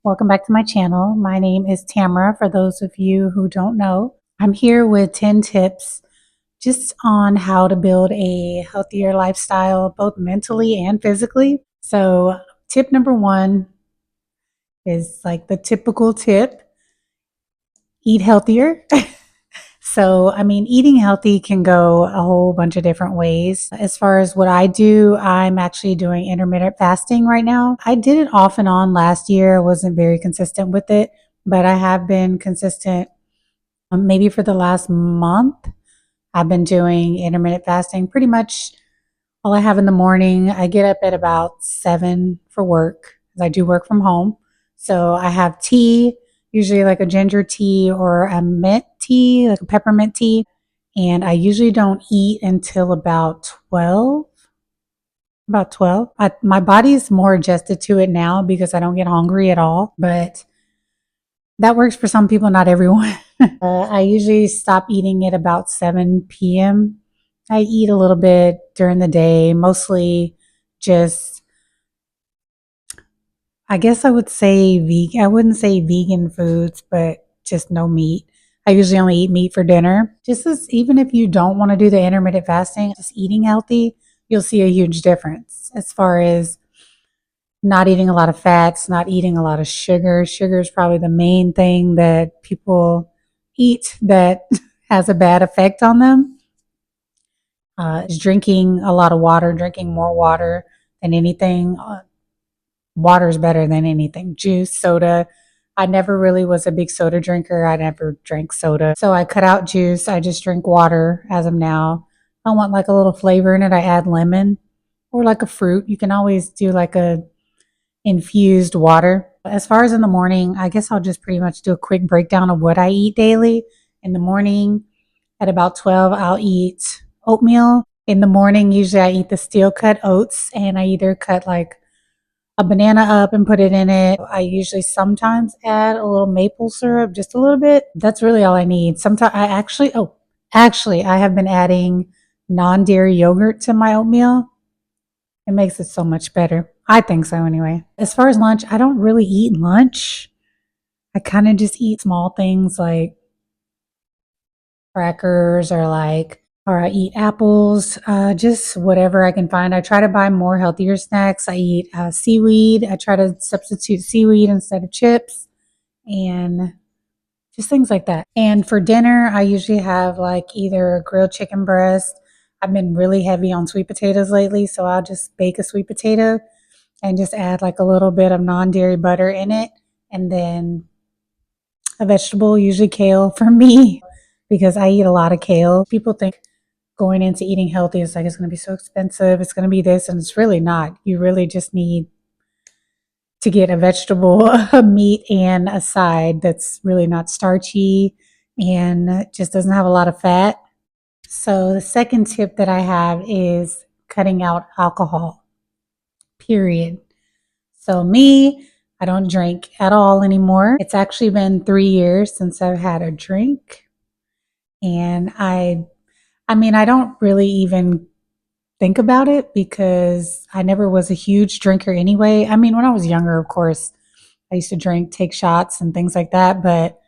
Welcome back to my channel. My name is Tamara, for those of you who don't know. I'm here with 10 tips just on how to build a healthier lifestyle, both mentally and physically. So, tip number one is like the typical tip: eat healthier. Eating healthy can go a whole bunch of different ways. As far as what I do, I'm actually doing intermittent fasting right now. I did it off and on last year. I wasn't very consistent with it, but I have been consistent maybe for the last month. I've been doing intermittent fasting pretty much all I have in the morning. I get up at about 7 for work, 'cause I do work from home. So I have tea, usually like a ginger tea or a mint tea, like a peppermint tea. And I usually don't eat until about 12. About 12. My body is more adjusted to it now because I don't get hungry at all. But that works for some people, not everyone. I usually stop eating at about 7 p.m. I eat a little bit during the day, mostly just, I guess I would say vegan. I wouldn't say vegan foods, but just no meat. I usually only eat meat for dinner. Just as even if you don't want to do the intermittent fasting, just eating healthy, you'll see a huge difference as far as not eating a lot of fats, not eating a lot of sugar. Sugar is probably the main thing that people eat that has a bad effect on them. Is drinking a lot of water, drinking more water than anything. Water is better than anything. Juice, soda. I never really was a big soda drinker. I never drank soda. So I cut out juice. I just drink water as of now. I want like a little flavor in it. I add lemon or like a fruit. You can always do like a infused water. As far as in the morning, I guess I'll just pretty much do a quick breakdown of what I eat daily. In the morning, at about 12, I'll eat oatmeal. In the morning, usually I eat the steel cut oats, and I either cut like a banana up and put it in it. I usually sometimes add a little maple syrup, just a little bit. That's really all I need. Sometimes actually, I have been adding non dairy yogurt to my oatmeal. It makes it so much better. I think so anyway. As far as lunch, I don't really eat lunch. I kind of just eat small things like crackers or I eat apples, just whatever I can find. I try to buy more healthier snacks. I eat seaweed. I try to substitute seaweed instead of chips and just things like that. And for dinner, I usually have like either a grilled chicken breast. I've been really heavy on sweet potatoes lately, so I'll just bake a sweet potato and just add like a little bit of non-dairy butter in it, and then a vegetable, usually kale for me, because I eat a lot of kale. People think going into eating healthy is like it's going to be so expensive, it's going to be this, and it's really not. You really just need to get a vegetable, a meat, and a side that's really not starchy and just doesn't have a lot of fat. So, the second tip that I have is cutting out alcohol, period. So me, I don't drink at all anymore. It's actually been 3 years since I've had a drink. And I don't really even think about it because I never was a huge drinker anyway. I mean, when I was younger, of course, I used to drink, take shots and things like that, but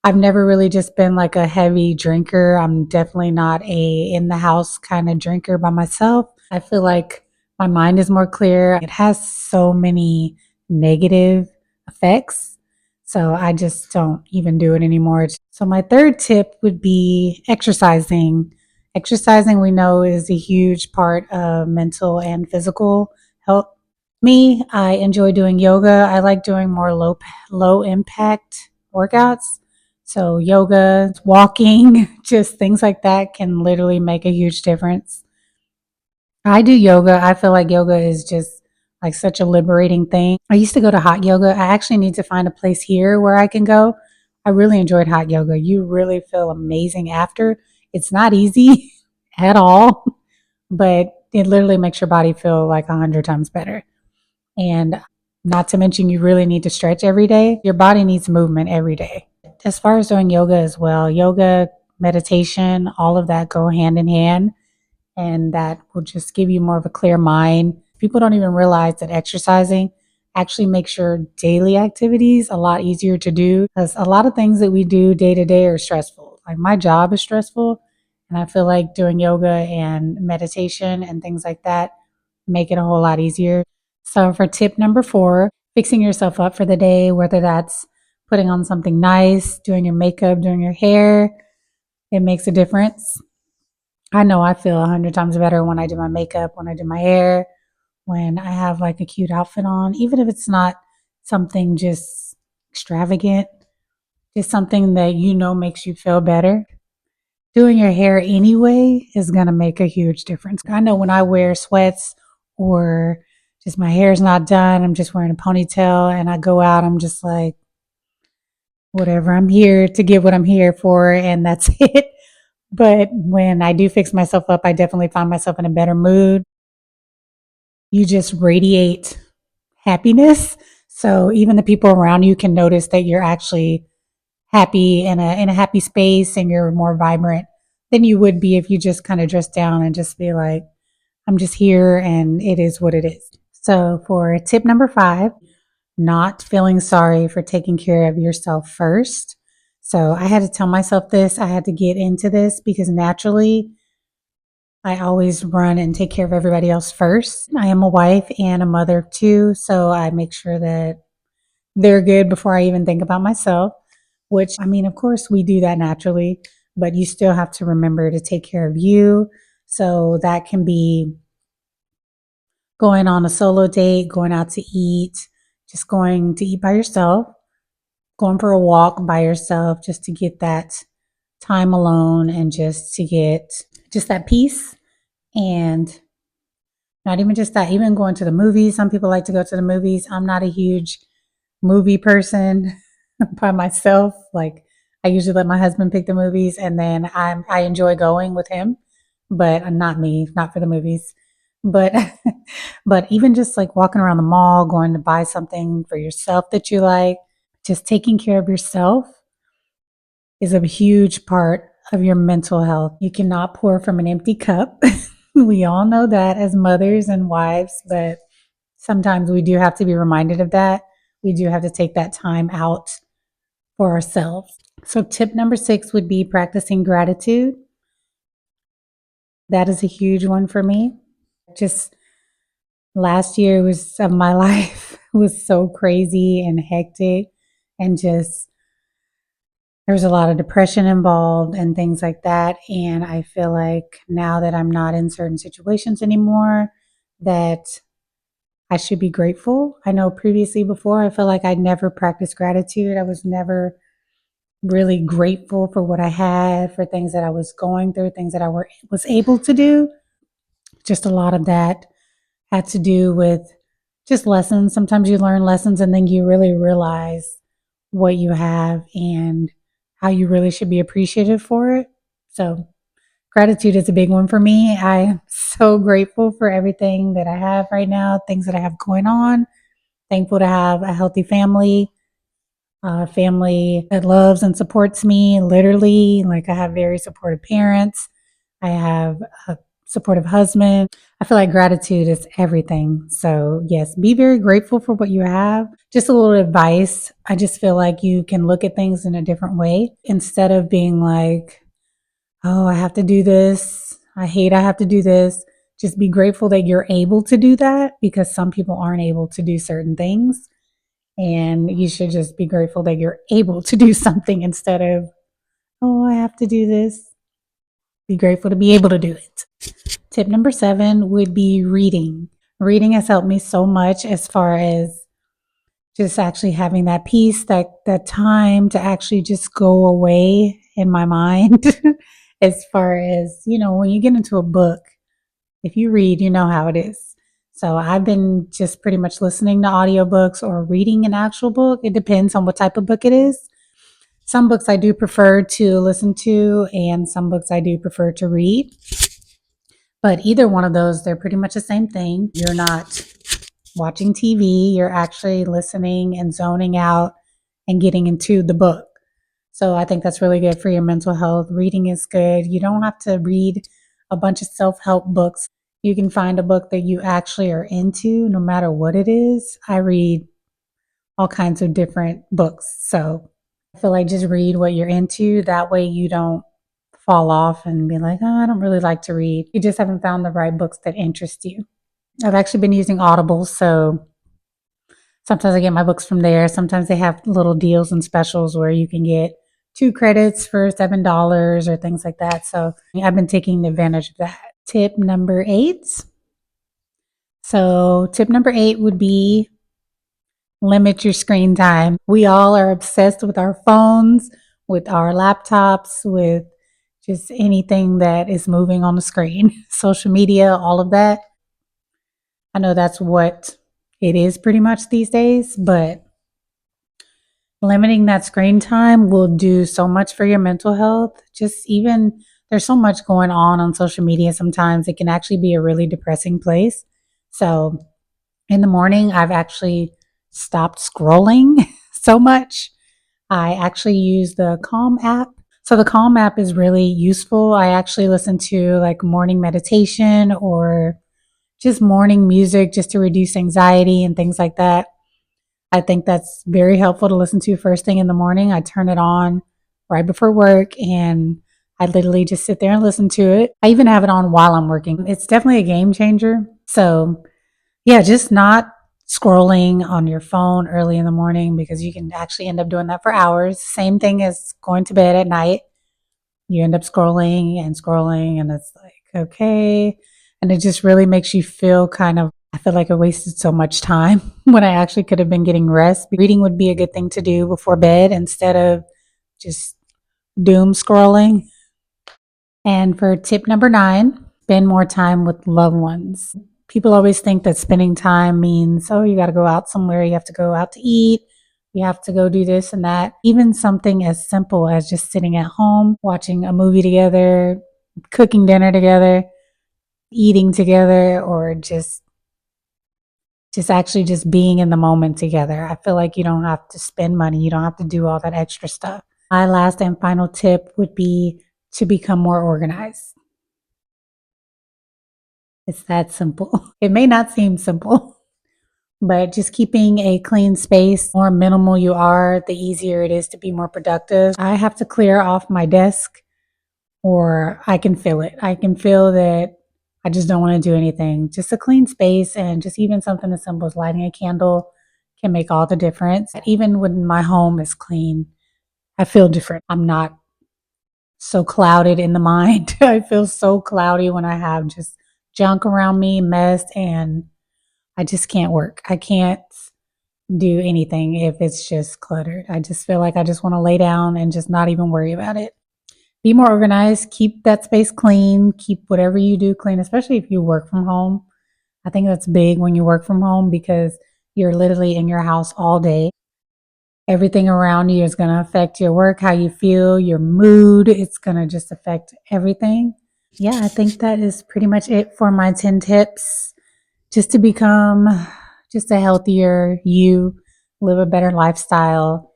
I've never really just been like a heavy drinker. I'm definitely not a in the house kind of drinker by myself. I feel like my mind is more clear. It has so many negative effects. So I just don't even do it anymore. So my third tip would be exercising. Exercising, we know, is a huge part of mental and physical health. Me, I enjoy doing yoga. I like doing more low impact workouts. So yoga, walking, just things like that can literally make a huge difference. I do yoga. I feel like yoga is just like such a liberating thing. I used to go to hot yoga. I actually need to find a place here where I can go. I really enjoyed hot yoga. You really feel amazing after. It's not easy at all, but it literally makes your body feel like 100 times better. And not to mention, you really need to stretch every day. Your body needs movement every day. As far as doing yoga as well, yoga, meditation, all of that go hand in hand. And that will just give you more of a clear mind. People don't even realize that exercising actually makes your daily activities a lot easier to do, because a lot of things that we do day to day are stressful. Like my job is stressful, and I feel like doing yoga and meditation and things like that make it a whole lot easier. So, for tip number 4, fixing yourself up for the day, whether that's putting on something nice, doing your makeup, doing your hair, it makes a difference. I know I feel 100 times better when I do my makeup, when I do my hair, when I have like a cute outfit on, even if it's not something just extravagant, just something that you know makes you feel better. Doing your hair anyway is going to make a huge difference. I know when I wear sweats or just my hair's not done, I'm just wearing a ponytail and I go out, I'm just like, whatever, I'm here to get what I'm here for, and that's it. But when I do fix myself up, I definitely find myself in a better mood. You just radiate happiness. So even the people around you can notice that you're actually happy in a happy space and you're more vibrant than you would be if you just kind of dress down and just be like, I'm just here and it is what it is. So for tip number 5, not feeling sorry for taking care of yourself first. So I had to tell myself this. I had to get into this because naturally I always run and take care of everybody else first. I am a wife and a mother of 2, so I make sure that they're good before I even think about myself, which, I mean, of course, we do that naturally, but you still have to remember to take care of you. So that can be going on a solo date, going out to eat, just going to eat by yourself, going for a walk by yourself, just to get that time alone and just to get just that peace. And not even just that, even going to the movies. Some people like to go to the movies. I'm not a huge movie person by myself. Like I usually let my husband pick the movies and then I enjoy going with him, but not me, not for the movies. But but even just like walking around the mall, going to buy something for yourself that you like, just taking care of yourself is a huge part of your mental health. You cannot pour from an empty cup. We all know that as mothers and wives, but sometimes we do have to be reminded of that. We do have to take that time out for ourselves. So, tip number 6 would be practicing gratitude. That is a huge one for me. Just last year was of my life was so crazy and hectic, and just there was a lot of depression involved and things like that. And I feel like now that I'm not in certain situations anymore, that I should be grateful. I know previously before I felt like I'd never practiced gratitude. I was never really grateful for what I had, for things that I was going through, things that was able to do. Just a lot of that had to do with just lessons. Sometimes you learn lessons and then you really realize what you have and how you really should be appreciative for it. So, gratitude is a big one for me. I'm so grateful for everything that I have right now, things that I have going on. Thankful to have a healthy family, a family that loves and supports me, literally. Like, I have very supportive parents. I have a supportive husband. I feel like gratitude is everything. So, yes, be very grateful for what you have. Just a little advice. I just feel like you can look at things in a different way instead of being like, oh, I have to do this. I have to do this. Just be grateful that you're able to do that, because some people aren't able to do certain things. And you should just be grateful that you're able to do something instead of, oh, I have to do this. Be grateful to be able to do it. Tip number 7 would be reading. Reading has helped me so much as far as just actually having that peace, that time to actually just go away in my mind. As far as, when you get into a book, if you read, you know how it is. So I've been just pretty much listening to audiobooks or reading an actual book. It depends on what type of book it is. Some books I do prefer to listen to, and some books I do prefer to read. But either one of those, they're pretty much the same thing. You're not watching TV, you're actually listening and zoning out and getting into the book. So I think that's really good for your mental health. Reading is good. You don't have to read a bunch of self help books. you can find a book that you actually are into, no matter what it is. I read all kinds of different books. So I feel like just read what you're into. That way you don't fall off and be like, oh, I don't really like to read. You just haven't found the right books that interest you. I've actually been using Audible, so sometimes I get my books from there. Sometimes they have little deals and specials where you can get 2 credits for $7 or things like that. So I've been taking advantage of that. Tip number 8. So, tip number 8 would be limit your screen time. We all are obsessed with our phones, with our laptops, with just anything that is moving on the screen, social media, all of that. I know that's what it is pretty much these days, but limiting that screen time will do so much for your mental health. Just even there's so much going on social media sometimes it can actually be a really depressing place. So in the morning, I've actually stopped scrolling so much. I actually use the Calm app. So the Calm app is really useful. I actually listen to like morning meditation or just morning music just to reduce anxiety and things like that. I think that's very helpful to listen to first thing in the morning. I turn it on right before work and I literally just sit there and listen to it. I even have it on while I'm working. It's definitely a game changer. So, yeah, just not scrolling on your phone early in the morning because you can actually end up doing that for hours. Same thing as going to bed at night. You end up scrolling, and it's like, okay. And it just really makes you feel kind of, I feel like I wasted so much time when I actually could have been getting rest. Reading would be a good thing to do before bed instead of just doom scrolling. And for tip number 9, spend more time with loved ones. People always think that spending time means, oh, you got to go out somewhere, you have to go out to eat, you have to go do this and that. Even something as simple as just sitting at home, watching a movie together, cooking dinner together, eating together, or just actually just being in the moment together. I feel like you don't have to spend money, you don't have to do all that extra stuff. My last and final tip would be to become more organized. It's that simple. It may not seem simple, but just keeping a clean space, the more minimal you are, the easier it is to be more productive. I have to clear off my desk or I can feel it. I can feel that I just don't want to do anything. Just a clean space and just even something as simple as lighting a candle can make all the difference. Even when my home is clean, I feel different. I'm not so clouded in the mind. I feel so cloudy when I have just junk around me, mess, and I just can't work. I can't do anything if it's just cluttered. I just feel like I just want to lay down and just not even worry about it. Be more organized, keep that space clean, keep whatever you do clean, especially if you work from home. I think that's big when you work from home because you're literally in your house all day. Everything around you is going to affect your work, how you feel, your mood. It's going to just affect everything. Yeah, I think that is pretty much it for my 10 tips just to become just a healthier you, live a better lifestyle,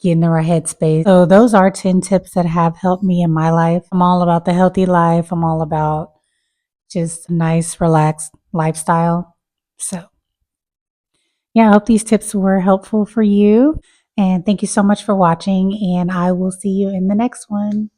get in the right headspace. So those are 10 tips that have helped me in my life. I'm all about the healthy life. I'm all about just a nice, relaxed lifestyle. So yeah, I hope these tips were helpful for you. And thank you so much for watching. And I will see you in the next one.